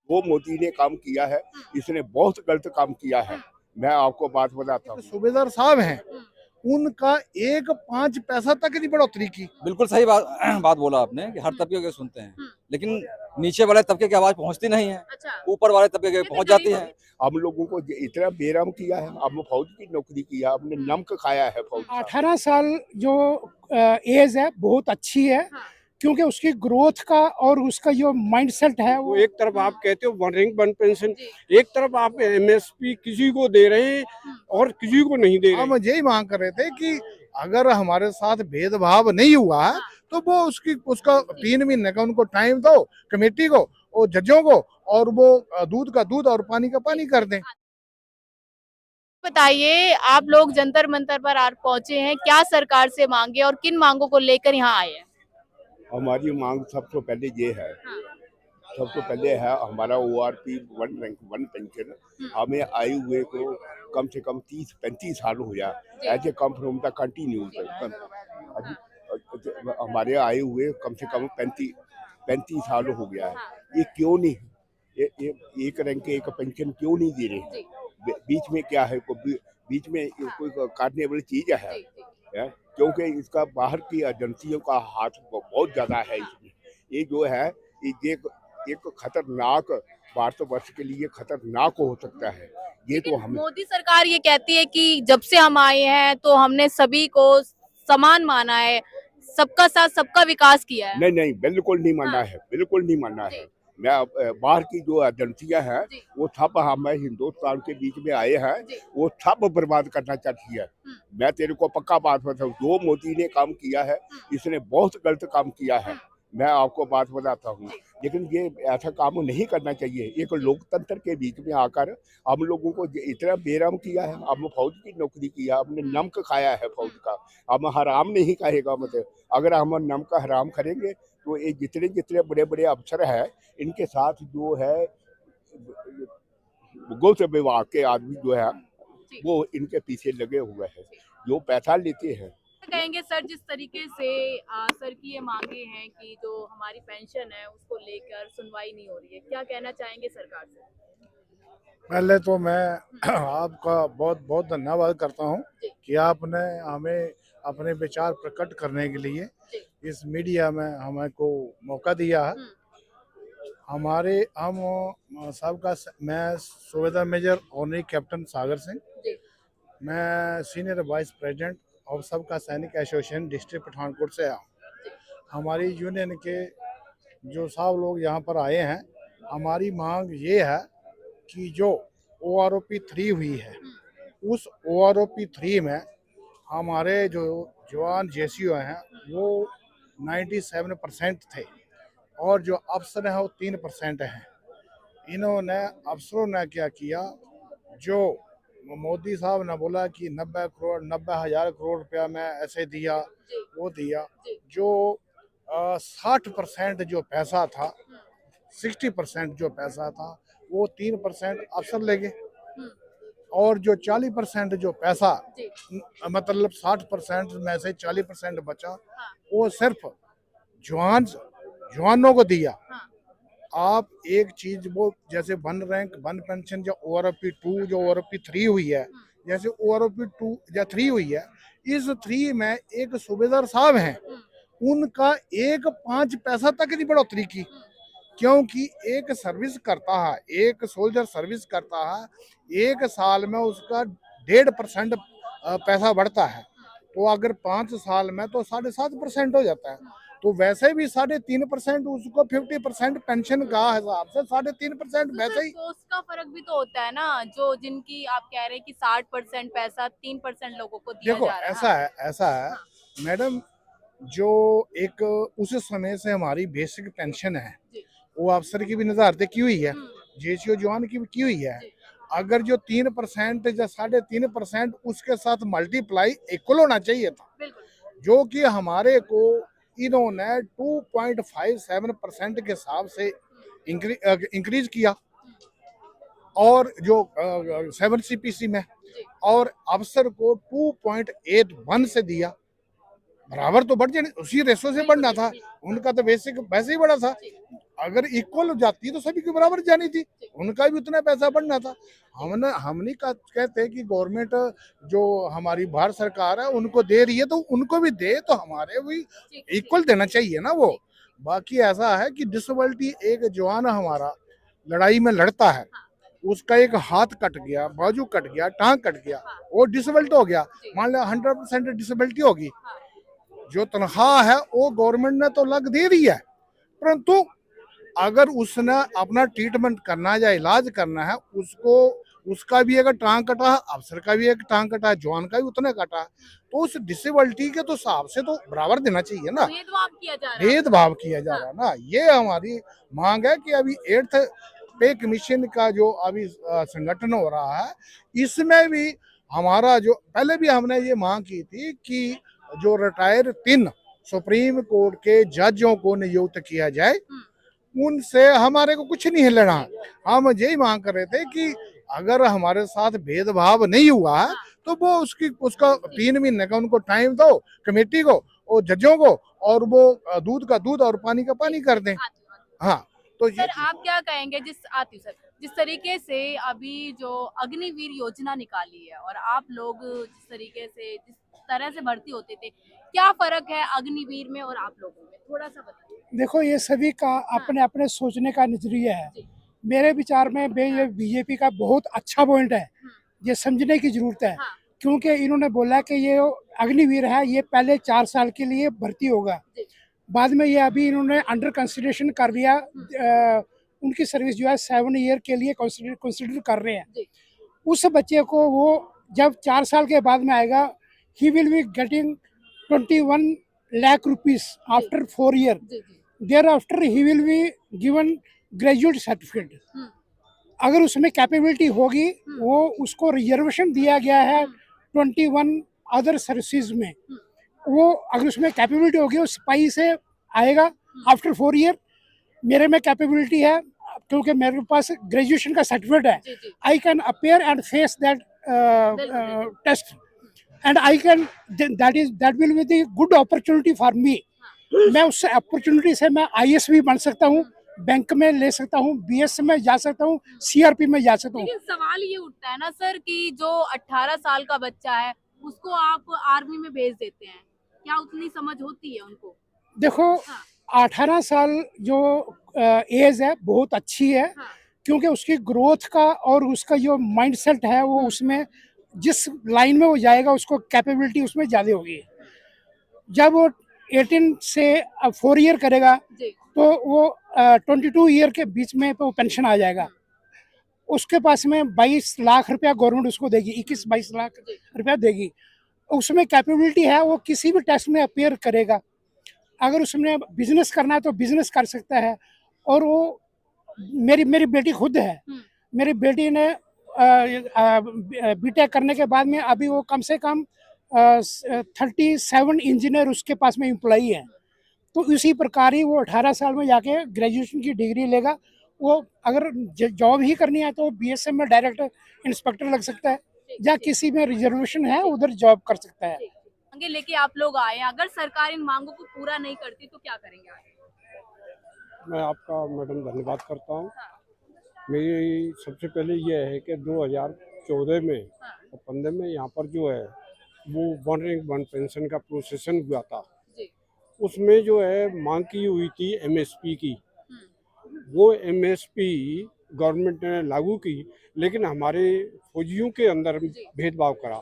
वो मोदी ने काम किया है, इसने बहुत गलत काम किया है। मैं आपको बात बताता हूँ, सूबेदार साहब हैं, उनका एक 5 पैसा तक नहीं बढ़ोतरी की। बिल्कुल सही बात बात बोला आपने कि हर तबके के सुनते हैं, लेकिन नीचे वाले तबके की आवाज पहुंचती नहीं है, ऊपर वाले तबके के पहुंच जाती है। हम लोगों को इतना बेरहम किया है। हमने फौज की नौकरी किया, हमने नमक खाया है फौज का। 18 साल जो एज है बहुत अच्छी है, क्योंकि उसकी ग्रोथ का और उसका जो माइंडसेट है वो एक तरफ आप कहते हो वन रैंक वन पेंशन, एक तरफ आप एमएसपी किसी को दे रहे हैं और किसी को नहीं दे रहे। हम यही मांग कर रहे थे कि अगर हमारे साथ भेदभाव नहीं हुआ है तो वो उसका 3 महीने का उनको टाइम दो, कमेटी को और जजों को, और वो दूध का दूध और पानी का पानी कर दें। बताइए, आप लोग जंतर मंतर पर आज पहुंचे हैं, क्या सरकार से मांगे और किन मांगों को लेकर यहाँ आए हैं? हमारी मांग सबसे पहले ये है, सबसे पहले है हमारा ORP one rank one pension. हमें आए हुए को कम से कम 30-35 साल हो गया, ऐसे कम फ्रॉम द कंटिन्यू। हमारे आए हुए कम से कम 35 साल हो गया है। ये क्यों नहीं, एक रैंक एक पेंशन क्यों नहीं दे रहे? बीच में क्या है, बीच में कोई काटने वाली चीज है? क्योंकि इसका बाहर की एजेंसियों का हाथ बहुत ज्यादा है इसमें। ये जो है ये एक खतरनाक, भारतवर्ष के लिए खतरनाक हो सकता है। ये तो हम मोदी सरकार ये कहती है कि जब से हम आए हैं तो हमने सभी को समान माना है, सबका साथ सबका विकास किया है। नहीं, बिल्कुल नहीं मानना है, बिल्कुल नहीं मानना है। मैं बाहर की जो एजेंसियां हैं वो सब हमें हिंदुस्तान के बीच में आए हैं, वो सब बर्बाद करना चाहती है। मैं तेरे को पक्का बात बताऊं, जो मोदी ने काम किया है इसने बहुत गलत काम किया है। मैं आपको बात बताता हूँ, लेकिन ये ऐसा काम नहीं करना चाहिए। एक लोकतंत्र के बीच में आकर हम लोगों को इतना बेरहम किया है। हम फौज की नौकरी किया, हमने नमक खाया है फौज का, हम हराम नहीं खाएगा। मतलब अगर हम नमक हराम करेंगे तो ये जितने जितने बड़े बड़े अफसर हैं, इनके साथ जो है गौ विभाग के आदमी जो है वो इनके पीछे लगे हुए हैं, जो पैसा लेते हैं। कहेंगे सर, जिस तरीके से सर की ये मांगे हैं कि जो हमारी पेंशन है उसको लेकर सुनवाई नहीं हो रही है, क्या कहना चाहेंगे सरकार से? पहले तो मैं आपका बहुत बहुत धन्यवाद करता हूं कि आपने हमें अपने विचार प्रकट करने के लिए इस मीडिया में हमें को मौका दिया है। हम सबका, मैं सूबेदार major honorary captain Sagar Singh, मैं सीनियर वाइस प्रेसिडेंट और सबका सैनिक एसोसिएशन डिस्ट्रिक्ट पठानकोट से आया हूँ। हमारी यूनियन के जो साहब लोग यहाँ पर आए हैं, हमारी मांग ये है कि जो OROP 3 हुई है, उस OROP 3 में हमारे जो जवान JCO हैं वो 97% थे और जो अफसर हैं वो 3% हैं। इन्होंने अफसरों ने क्या किया, जो मोदी साहब ने बोला कि 90,000 करोड़ रुपया मैं ऐसे दिया वो दिया, जो 60% जो पैसा था, 60% जो पैसा था वो 3% अफसर ले गए, और जो 40% जो पैसा, मतलब 60% में से 40% बचा, वो सिर्फ जवानों को दिया। आप एक चीज, वो जैसे वन रैंक वन पेंशन जो ORP 2 जो ORP 3 हुई है, जैसे ORP 2 या 3 हुई है, इस 3 में एक सूबेदार साहब हैं, उनका एक 5 पैसा तक नहीं बढ़ोतरी की, क्योंकि एक सर्विस करता है, एक सोल्जर सर्विस करता है, एक साल में उसका 1.5% पैसा बढ़ता है, तो अगर 5 साल में तो 7.5% हो जाता है। तो वैसे भी 3.5% उसको 50% पेंशन का हिसाब से 3.5% वैसे ही। तो उसका फर्क भी तो होता है ना, जो जिनकी आप कह रहे हैं कि 60% पैसा 3% लोगों को दिया देखो जा रहा है। ऐसा है मैडम, जो एक उस समय से हमारी बेसिक पेंशन है वो अफसर की भी निर्धारित की हुई है, JCO जवान की भी की हुई है। अगर जो 3% या 3.5% उसके साथ मल्टीप्लाई इक्वल होना चाहिए था, जो कि हमारे को इन्होंने 2.57% के हिसाब से इंक्रीज किया, और जो 7 CPC में, और अफसर को 2.81 से दिया, बराबर तो बढ़ जाए, उसी रेशो से बढ़ना था, उनका तो बेसिक वैसे ही बढ़ा था। अगर इक्वल जाती तो सभी के बराबर जानी थी, उनका भी उतना पैसा बढ़ना था। हम नहीं कहते कि गवर्नमेंट जो हमारी भारत सरकार है उनको दे रही है तो उनको भी दे, तो हमारे भी इक्वल देना चाहिए ना वो। बाकी ऐसा है कि डिसेबिलिटी, एक जवान हमारा लड़ाई में लड़ता है, उसका एक हाथ कट गया, बाजू कट गया, टांग कट गया, वो डिसेबिलिटी हो गया, मान लो 100% डिसेबिलिटी होगी, जो तनख्वाह है वो गवर्नमेंट ने तो लग दे दी है, परंतु अगर उसने अपना ट्रीटमेंट करना या इलाज करना है, उसको उसका भी अगर टांग कटा है, अफसर का भी एक टांग कटा है, जवान का भी उतना कटा है, तो उस डिसेबिलिटी के तो हिसाब से तो बराबर देना चाहिए ना। भेदभाव किया जा रहा है ना, ये हमारी मांग है कि अभी 8th पे कमीशन का जो अभी संगठन हो रहा है, इसमें भी हमारा जो पहले भी हमने ये मांग की थी कि जो रिटायर 3 सुप्रीम कोर्ट के जजों को नियुक्त किया जाए, उनसे हमारे को कुछ नहीं लेना। हम यही मांग कर रहे थे कि अगर हमारे साथ भेदभाव नहीं हुआ है तो वो उसका 3 महीने का उनको टाइम दो कमेटी को और जजों को, और वो दूध का दूध और पानी का पानी कर दें। हाँ, तो सर आप क्या कहेंगे जिस तरीके से अभी जो अग्निवीर योजना निकाली है और आप लोग जिस तरीके से जिस तरह से भर्ती होते थे, क्या फर्क है अग्निवीर में और आप लोगों में, थोड़ा सा बताइए। देखो, ये सभी का अपने अपने सोचने का नजरिया है। मेरे विचार में ये बीजेपी का बहुत अच्छा पॉइंट है, ये समझने की जरूरत है। क्योंकि इन्होंने बोला कि ये अग्निवीर है, ये पहले 4 साल के लिए भर्ती होगा, बाद में ये अभी इन्होंने अंडर कंसिडरेशन कर लिया, उनकी सर्विस जो है 7 ईयर के लिए कंसिडर कर रहे हैं। उस बच्चे को वो जब 4 साल के बाद में आएगा, he will be getting 21 lakh rupees after 4 year, thereafter he will be given graduate certificate. अगर उसमें कैपेबिलिटी होगी, वो उसको रिजर्वेशन दिया गया है 21 अदर सर्विसेज में, वो अगर उसमें कैपेबिलिटी होगी वो सिपाही से आएगा आफ्टर 4 ईयर। मेरे में कैपेबिलिटी है क्योंकि मेरे पास ग्रेजुएशन का सर्टिफिकेट है, I can appear and face that test and I can that will be the good opportunity for me. मैं उस अपॉर्चुनिटी से मैं IAS भी बन सकता हूँ, बैंक में ले सकता हूँ, BS में जा सकता हूँ, CRP में जा सकता हूँ। लेकिन सवाल ये उठता है ना सर कि जो 18 साल का बच्चा है उसको आप आर्मी में भेज देते हैं, क्या उतनी समझ होती है उनको? देखो, 18 साल जो एज है बहुत अच्छी है, क्योंकि उसकी ग्रोथ का और उसका जो माइंडसेट है वो उसमें जिस लाइन में वो जाएगा उसको कैपेबिलिटी उसमें ज़्यादा होगी। जब वो 18 से 4 ईयर करेगा तो वो 22 ईयर के बीच में वो पेंशन आ जाएगा। उसके पास में 22 लाख रुपया गवर्नमेंट उसको देगी, 21-22 लाख रुपया देगी। उसमें कैपेबिलिटी है, वो किसी भी टेस्ट में अपेयर करेगा। अगर उसने बिजनेस करना है तो बिजनेस कर सकता है। और वो मेरी बेटी खुद है, मेरी बेटी ने बीटेक करने के बाद में अभी वो कम से कम 37 इंजीनियर उसके पास में एम्प्लॉई है। तो इसी प्रकार ही वो 18 साल में जाके ग्रेजुएशन की डिग्री लेगा। वो अगर जॉब ही करनी है तो BSF में डायरेक्ट इंस्पेक्टर लग सकता है, या किसी में रिजर्वेशन है उधर जॉब कर सकता है। मांगे लेके आप लोग आए, अगर सरकार इन मांगों को पूरा नहीं करती तो क्या करेंगे आगे? मैं आपका मैडम धन्यवाद करता हूँ। मेरी सबसे पहले ये है कि 2014 में और 15 में यहाँ पर जो है वो 1 रैंक 1 पेंशन का प्रोसेसन हुआ था। उसमें जो है मांग की हुई थी MSP की, वो MSP गवर्नमेंट ने लागू की, लेकिन हमारे फौजियों के अंदर भेदभाव करा।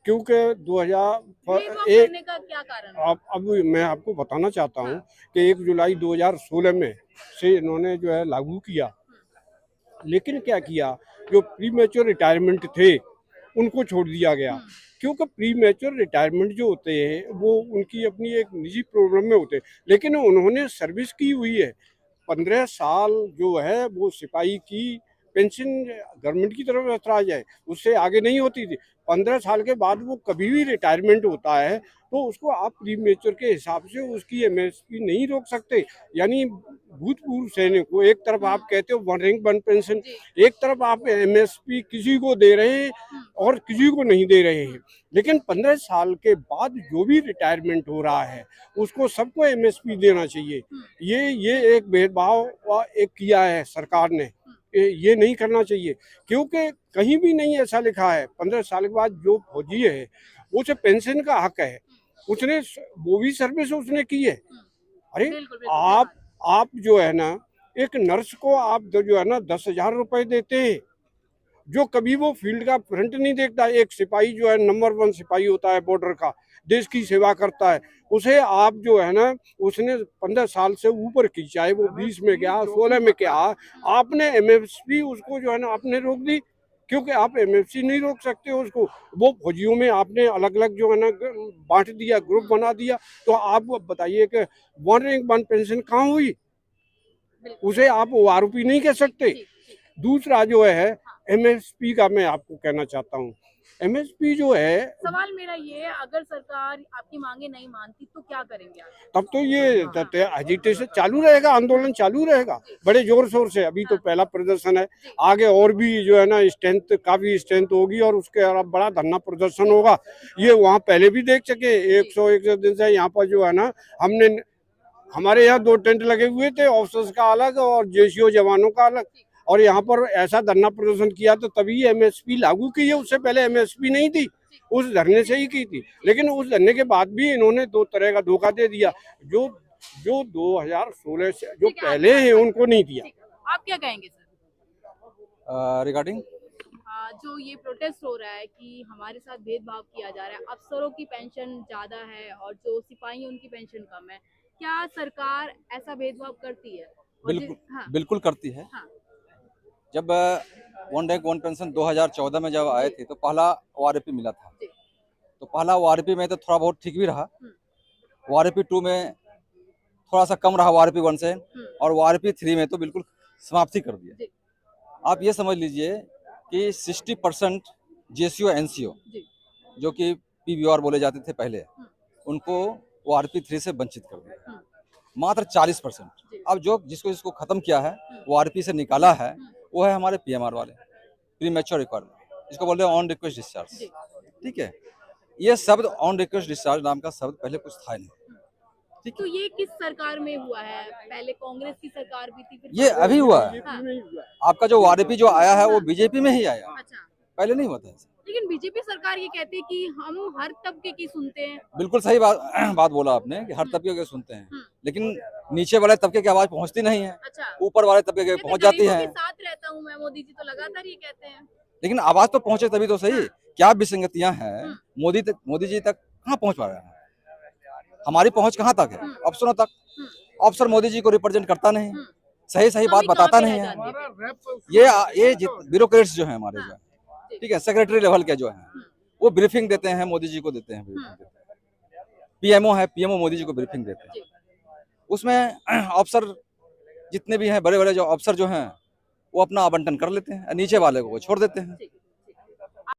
क्योंकि 2001 का क्या कारण है? अब मैं आपको बताना चाहता हूँ कि 1 जुलाई 2016 में से इन्होंने जो है लागू किया, लेकिन क्या किया, जो प्री मैच्योर रिटायरमेंट थे उनको छोड़ दिया गया। क्योंकि प्री मैच्योर रिटायरमेंट जो होते हैं वो उनकी अपनी एक निजी प्रॉब्लम में होते हैं, लेकिन उन्होंने सर्विस की हुई है 15 साल जो है वो सिपाही की पेंशन गवर्नमेंट की तरफ से आ जाए, उससे आगे नहीं होती थी। 15 साल के बाद वो कभी भी रिटायरमेंट होता है तो उसको आप प्रीमेच्योर के हिसाब से उसकी एमएसपी नहीं रोक सकते। यानी भूतपूर्व सैनिक को एक तरफ आप कहते हो वन रैंक वन पेंशन, एक तरफ आप एमएसपी किसी को दे रहे हैं और किसी को नहीं दे रहे हैं। लेकिन 15 साल के बाद जो भी रिटायरमेंट हो रहा है उसको सबको एमएसपी देना चाहिए। ये एक भेदभाव एक किया है सरकार ने, ये नहीं करना चाहिए, क्योंकि कहीं भी नहीं ऐसा लिखा है 15 साल के बाद जो फौजी है उसे पेंशन का हक है, उसने वो भी सर्विस उसने की है। अरे आप जो है ना एक नर्स को आप जो है ना 10,000 रुपए देते हैं, जो कभी वो फील्ड का फ्रंट नहीं देखता। एक सिपाही जो है नंबर 1 सिपाही होता है बॉर्डर का, देश की सेवा करता है, उसे आप जो है ना उसने 15 साल से ऊपर की, चाहे वो 20 में गया 16 में क्या, आपने एमएसपी उसको जो है ना आपने रोक दी, क्योंकि आप एमएसपी नहीं रोक सकते उसको। वो फौजियों में आपने अलग अलग जो है ना बांट दिया, ग्रुप बना दिया, तो आप बताइए कि वन रैंक वन पेंशन कहाँ हुई? उसे आप ओआरपी नहीं कह सकते। दूसरा जो है एमएसपी का मैं आपको कहना चाहता हूँ, एमएसपी जो है, सवाल मेरा ये है, अगर सरकार आपकी मांगे नहीं मानती तो क्या करेंगे आप? तब तो ये एजिटेशन चालू रहेगा, आंदोलन चालू रहेगा बड़े जोर शोर से। अभी तो पहला प्रदर्शन है, आगे और भी जो है ना स्ट्रेंथ, काफी स्ट्रेंथ होगी और उसके अलावा बड़ा धरना प्रदर्शन होगा। ये वहाँ पहले भी देख सके, 101 दिन से यहाँ पर जो है ना हमारे यहाँ 2 टेंट लगे हुए थे, ऑफिसर्स का अलग और जेसीओ जवानों का अलग, और यहाँ पर ऐसा धरना प्रदर्शन किया तो तभी एमएसपी लागू की है, उससे पहले एमएसपी नहीं थी, उस धरने से ही की थी। लेकिन उस धरने के बाद भी इन्होंने 2 तरह का धोखा दे दिया, जो 2016 से जो पहले हैं उनको नहीं दिया। आप क्या कहेंगे सर रिगार्डिंग जो ये प्रोटेस्ट हो रहा है कि हमारे साथ भेदभाव किया जा रहा है, अफसरों की पेंशन ज्यादा है और जो सिपाही उनकी पेंशन कम है, क्या सरकार ऐसा भेदभाव करती है? बिल्कुल करती है। जब वन रैंक वन पेंशन 2014 में जब आए थे तो पहला ओआरपी मिला था, तो पहला ओआरपी में तो थोड़ा बहुत ठीक भी रहा, ओआरपी 2 में थोड़ा सा कम रहा ओआरपी 1 से, और ओआरपी 3 में तो बिल्कुल समाप्ति कर दिया। आप ये समझ लीजिए कि 60% जेसीओ एनसीओ जो कि पीवीआर बोले जाते थे पहले, उनको ओआरपी 3 से वंचित कर दिया। मात्र 40%। अब जिसको खत्म किया है, ओआरपी से निकाला है, वो है हमारे पीएमआर वाले, प्री मैच्योर रिक्वायरमेंट, जिसको बोलते हैं ऑन रिक्वेस्ट डिस्चार्ज। ठीक है, ये शब्द ऑन रिक्वेस्ट डिस्चार्ज नाम का शब्द पहले कुछ था नहीं। ठीक, तो ये किस सरकार में हुआ है? पहले कांग्रेस की सरकार भी थी, फिर ये अभी हुआ है। आपका जो ओआरपी जो आया है वो बीजेपी में ही आया, अच्छा, पहले नहीं होता है। लेकिन बीजेपी सरकार ये कहती है कि हम हर तबके की सुनते हैं। बिल्कुल सही बात बोला आपने कि हर तबके के सुनते हैं, लेकिन नीचे वाले तबके की आवाज पहुंचती नहीं है, ऊपर वाले तबके के पहुंच जाती है। साथ रहता हूं मैं, मोदी जी तो लगातार ये कहते हैं, लेकिन आवाज तो पहुंचे तभी तो सही। क्या विसंगतियां हैं? मोदी जी तक कहाँ पहुंच पा रहे हैं? हमारी पहुंच कहाँ तक है? अफसरों तक। अफसर मोदी जी को रिप्रेजेंट करता नहीं, सही बात बताता नहीं है। ये ब्यूरोक्रेट्स जो है हमारे, जो ठीक है, सेक्रेटरी लेवल के जो है वो ब्रीफिंग देते हैं, मोदी जी को देते हैं। पीएमओ है, पीएमओ मोदी जी को ब्रीफिंग देते हैं। उसमें अफसर जितने भी हैं, बड़े बड़े जो अफसर जो हैं, वो अपना आवंटन कर लेते हैं, नीचे वाले को छोड़ देते हैं।